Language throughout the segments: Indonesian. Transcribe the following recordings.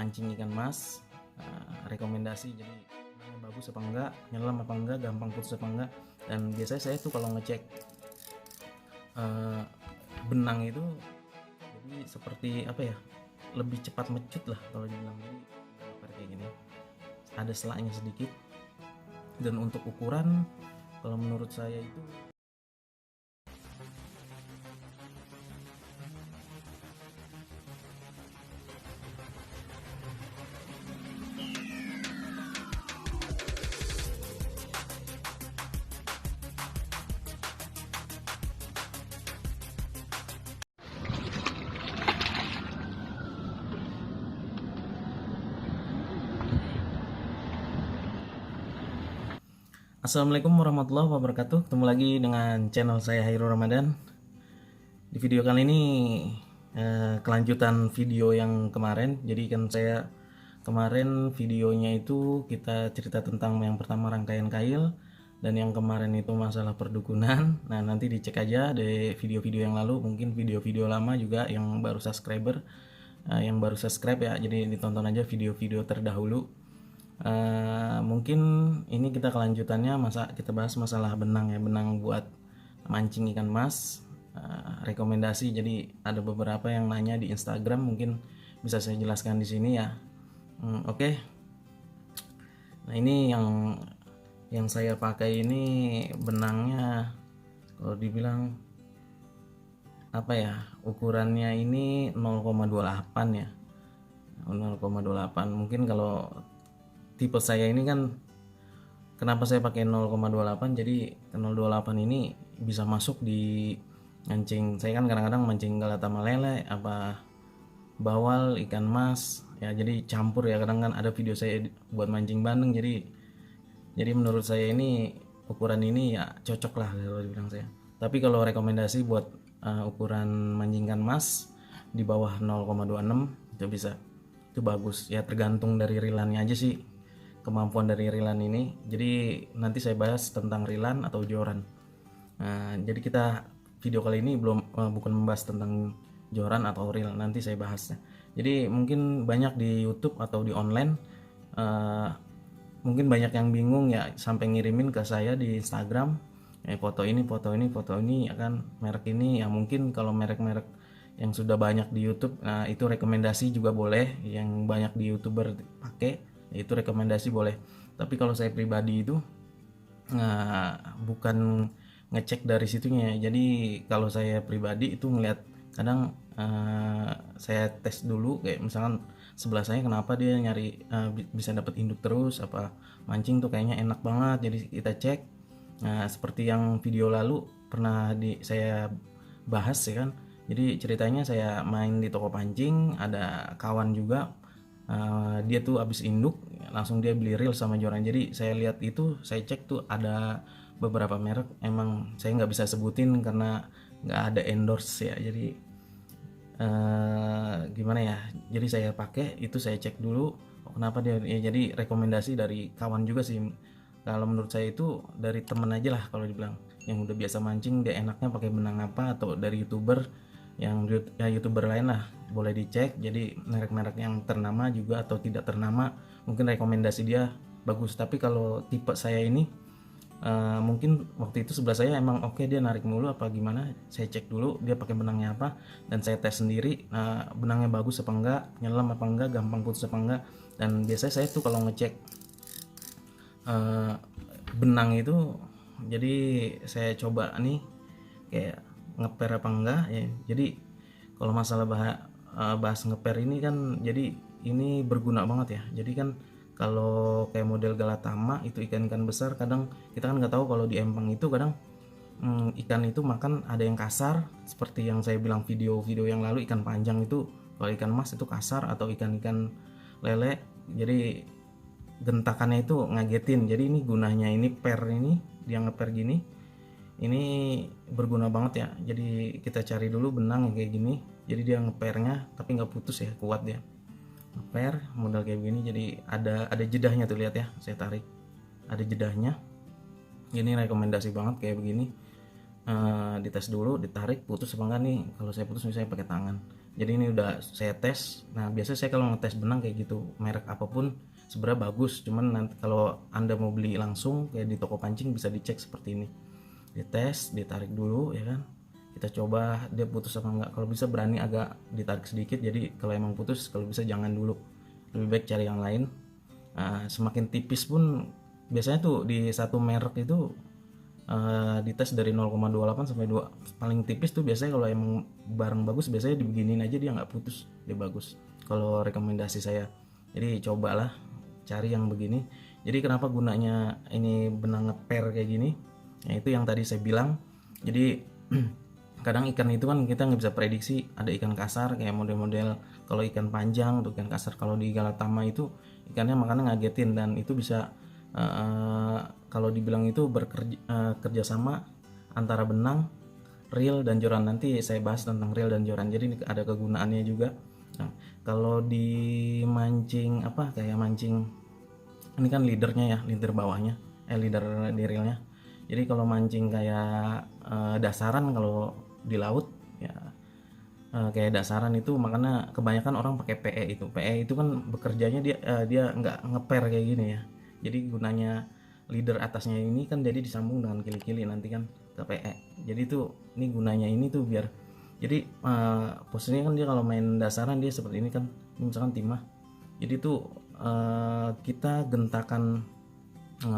mancing ikan mas. Rekomendasi, jadi bagus apa enggak, nyelam apa enggak, gampang putus apa enggak. Dan biasanya saya tuh kalau ngecek benang itu jadi seperti apa ya, lebih cepat mecut lah kalau dibilang. Jadi kayak gini ada selaknya sedikit, dan untuk ukuran kalau menurut saya itu Assalamualaikum warahmatullahi wabarakatuh. Ketemu lagi dengan channel saya Hairul Ramadan. Di video kali ini kelanjutan video yang kemarin. Jadi kan saya kemarin videonya itu kita cerita tentang yang pertama rangkaian kail, dan yang kemarin itu masalah perdukunan. Nah, nanti dicek aja di video-video yang lalu, mungkin video-video lama juga yang baru subscriber, yang baru subscribe ya. Jadi ditonton aja video-video terdahulu. Mungkin ini kita kelanjutannya, kita bahas masalah benang ya, benang buat mancing ikan mas. Rekomendasi, jadi ada beberapa yang nanya di Instagram, mungkin bisa saya jelaskan di sini ya. Oke. Nah, ini yang saya pakai ini benangnya, kalau dibilang apa ya, ukurannya ini 0,28 ya, 0,28. Mungkin kalau tipe saya ini kan, kenapa saya pakai 0,28, jadi 0,28 ini bisa masuk di mancing. Saya kan kadang-kadang mancing galatama lele, apa bawal, ikan mas ya, jadi campur ya. Kadang kan ada video saya buat mancing bandeng, jadi menurut saya ini ukuran ini ya cocok lah kalau dibilang saya. Tapi kalau rekomendasi buat ukuran mancing ikan mas di bawah 0,26 itu bisa, itu bagus ya, tergantung dari reelannya aja sih, kemampuan dari reelan ini. Jadi nanti saya bahas tentang reelan atau joran. Nah, jadi kita video kali ini bukan membahas tentang joran atau reel, nanti saya bahasnya. Jadi mungkin banyak di YouTube atau di online, mungkin banyak yang bingung ya, sampai ngirimin ke saya di Instagram, foto ini, ya kan, merek ini ya. Mungkin kalau merek-merek yang sudah banyak di YouTube, nah itu rekomendasi juga boleh, yang banyak di YouTuber pakai, itu rekomendasi boleh. Tapi kalau saya pribadi itu bukan ngecek dari situnya. Jadi kalau saya pribadi itu ngeliat, kadang saya tes dulu, kayak misalkan sebelah saya kenapa dia nyari bisa dapat induk terus, apa mancing tuh kayaknya enak banget, jadi kita cek. Nah, seperti yang video lalu pernah saya bahas ya kan. Jadi ceritanya saya main di toko pancing, ada kawan juga, dia tuh abis induk langsung dia beli reel sama joran. Jadi saya lihat itu, saya cek tuh ada beberapa merek, emang saya nggak bisa sebutin karena nggak ada endorse ya. Jadi gimana ya, jadi saya pakai itu, saya cek dulu kenapa dia ya. Jadi rekomendasi dari kawan juga sih. Kalau menurut saya itu dari temen aja lah, kalau dibilang yang udah biasa mancing dia enaknya pakai benang apa, atau dari youtuber yang ya, youtuber lain lah, boleh dicek. Jadi merek-merek yang ternama juga atau tidak ternama, mungkin rekomendasi dia bagus. Tapi kalau tipe saya ini, mungkin waktu itu sebelah saya emang oke, dia narik mulu apa gimana, saya cek dulu dia pakai benangnya apa, dan saya tes sendiri benangnya bagus apa enggak, nyelam apa enggak, gampang putus apa enggak. Dan biasanya saya tuh kalau ngecek benang itu, jadi saya coba nih kayak ngeper apa enggak ya. Jadi kalau masalah bahas ngeper ini kan, jadi ini berguna banget ya. Jadi kan kalau kayak model galatama itu, ikan-ikan besar, kadang kita kan nggak tahu kalau di empang itu kadang ikan itu makan ada yang kasar, seperti yang saya bilang video-video yang lalu, ikan panjang itu kalau ikan mas itu kasar, atau ikan-ikan lele, jadi gentakannya itu ngagetin. Jadi ini gunanya, ini per ini dia ngeper gini, ini berguna banget ya. Jadi kita cari dulu benang yang kayak gini, jadi dia ngepernya tapi nggak putus ya, kuat dia ngeper model kayak gini. Jadi ada jedahnya tuh, lihat ya, saya tarik ada jedahnya. Ini rekomendasi banget kayak begini. Dites dulu, ditarik putus apa enggak nih. Kalau saya putus misalnya pakai tangan, Jadi ini udah saya tes. Nah biasanya saya kalau ngetes benang kayak gitu, merek apapun sebenarnya bagus, cuman nanti kalau anda mau beli langsung kayak di toko pancing bisa dicek seperti ini, dites, ditarik dulu ya kan, kita coba dia putus apa enggak. Kalau bisa berani agak ditarik sedikit, jadi kalau emang putus kalau bisa jangan dulu, lebih baik cari yang lain. Nah, semakin tipis pun biasanya tuh di satu merek itu dites dari 0,28 sampai 2, paling tipis tuh biasanya kalau emang barang bagus biasanya dibeginin aja dia nggak putus, dia bagus kalau rekomendasi saya. Jadi cobalah cari yang begini. Jadi kenapa gunanya ini benang ngeper kayak gini, nah itu yang tadi saya bilang. Jadi kadang ikan itu kan kita nggak bisa prediksi, ada ikan kasar kayak model-model, kalau ikan panjang tuh ikan kasar, kalau di Galatama itu ikannya makanya ngagetin, dan itu bisa kalau dibilang itu kerjasama antara benang, reel dan joran. Nanti saya bahas tentang reel dan joran, jadi ada kegunaannya juga. Nah, kalau di mancing apa kayak mancing ini kan leadernya ya, leader bawahnya, leader di reelnya. Jadi kalau mancing kayak dasaran kalau di laut ya, kayak dasaran itu makanya kebanyakan orang pakai PE itu. PE itu kan bekerjanya dia nggak ngeper kayak gini ya. Jadi gunanya leader atasnya ini kan jadi disambung dengan kili-kili nanti kan ke PE. Jadi tuh ini gunanya ini tuh biar jadi posisinya kan dia kalau main dasaran dia seperti ini kan, ini misalkan timah. Jadi tuh kita gentakan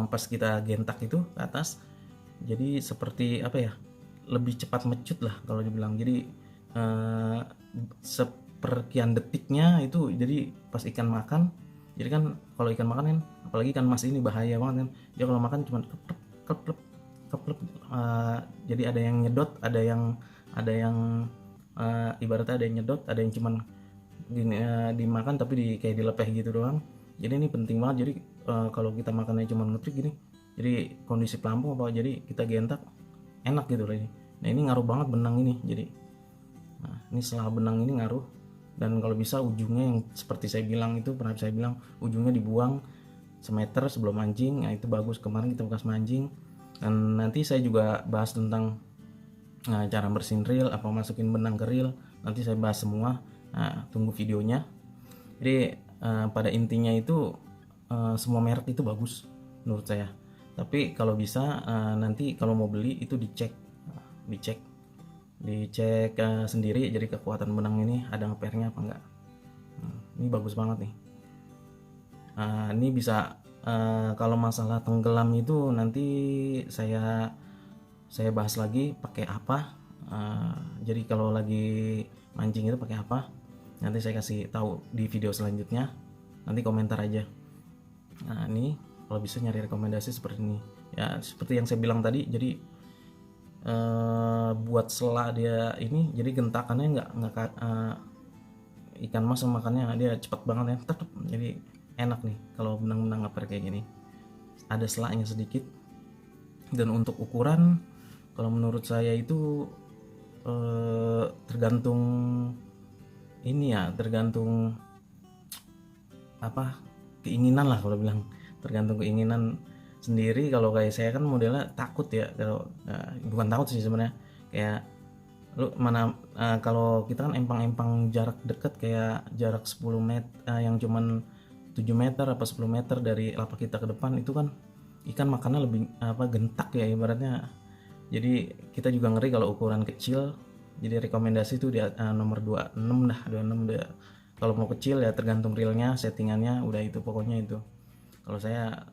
pas kita gentak itu ke atas, jadi seperti apa ya, lebih cepat mecut lah kalau dibilang. Jadi seperkian detiknya itu, jadi pas ikan makan, jadi kan kalau ikan makan kan apalagi ikan mas ini bahaya banget kan, dia kalau makan cuma keplep keplep keplep, jadi ada yang nyedot, ada yang ibaratnya ada yang nyedot, ada yang cuman dimakan tapi kayak dilepeh gitu doang. Jadi ini penting banget. Jadi kalau kita makannya cuma ngetrik gini, jadi kondisi pelampung apa, jadi kita gentak enak gitu loh ini. Nah ini ngaruh banget benang ini. Jadi nah, ini setelah benang ini ngaruh. Dan kalau bisa ujungnya yang seperti saya bilang itu, pernah saya bilang ujungnya dibuang semeter sebelum mancing. Nah itu bagus, kemarin kita bekas mancing. Dan nanti saya juga bahas tentang cara bersihin reel, apa masukin benang ke reel, nanti saya bahas semua. Nah, tunggu videonya. Jadi pada intinya itu semua merek itu bagus menurut saya. Tapi kalau bisa nanti kalau mau beli itu dicek sendiri. Jadi kekuatan benang ini ada ngepernya apa enggak. Ini bagus banget nih. Ini bisa kalau masalah tenggelam itu nanti saya bahas lagi pakai apa. Jadi kalau lagi mancing itu pakai apa, nanti saya kasih tahu di video selanjutnya. Nanti komentar aja. Nah ini kalau bisa nyari rekomendasi seperti ini ya, seperti yang saya bilang tadi. Jadi buat sela dia ini, jadi gentakannya nggak ikan mas makannya dia cepet banget ya, tetap jadi enak nih kalau benang-benang ngeper kayak gini, ada selanya sedikit. Dan untuk ukuran kalau menurut saya itu tergantung ini ya, tergantung apa keinginan lah kalau bilang, tergantung keinginan sendiri. Kalau kayak saya kan modelnya takut ya, kalau bukan takut sih sebenarnya, kayak lu mana kalau kita kan empang-empang jarak dekat kayak jarak 10 meter, yang cuman 7 meter apa 10 meter dari lapak kita ke depan, itu kan ikan makannya lebih gentak ya ibaratnya. Jadi kita juga ngeri kalau ukuran kecil. Jadi rekomendasi itu di nomor 26 dah, 26 dah. Kalau mau kecil ya tergantung reelnya, settingannya udah itu pokoknya itu. Kalau saya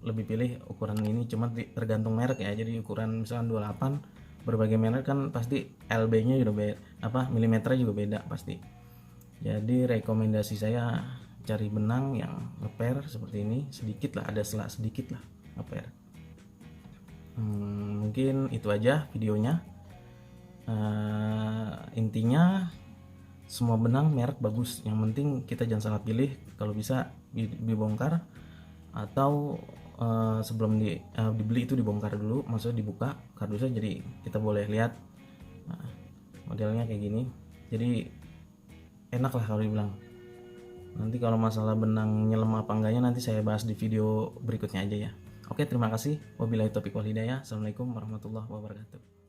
lebih pilih ukuran ini, cuma tergantung merek ya. Jadi ukuran misalkan 28, berbagai merek kan pasti LB-nya juga beda, milimeternya juga beda pasti. Jadi rekomendasi saya cari benang yang ngeper seperti ini, sedikit lah, ada sela sedikit lah ngeper. Mungkin itu aja videonya. Intinya semua benang merek bagus, yang penting kita jangan salah pilih. Kalau bisa dibongkar atau sebelum dibeli itu dibongkar dulu, maksudnya dibuka kardusnya, jadi kita boleh lihat modelnya kayak gini. Jadi enak lah kalau dibilang. Nanti kalau masalah benang nyelam apa enggaknya nanti saya bahas di video berikutnya aja ya. Oke, terima kasih. Wabillahi taufiq wal hidayah. Assalamualaikum warahmatullahi wabarakatuh.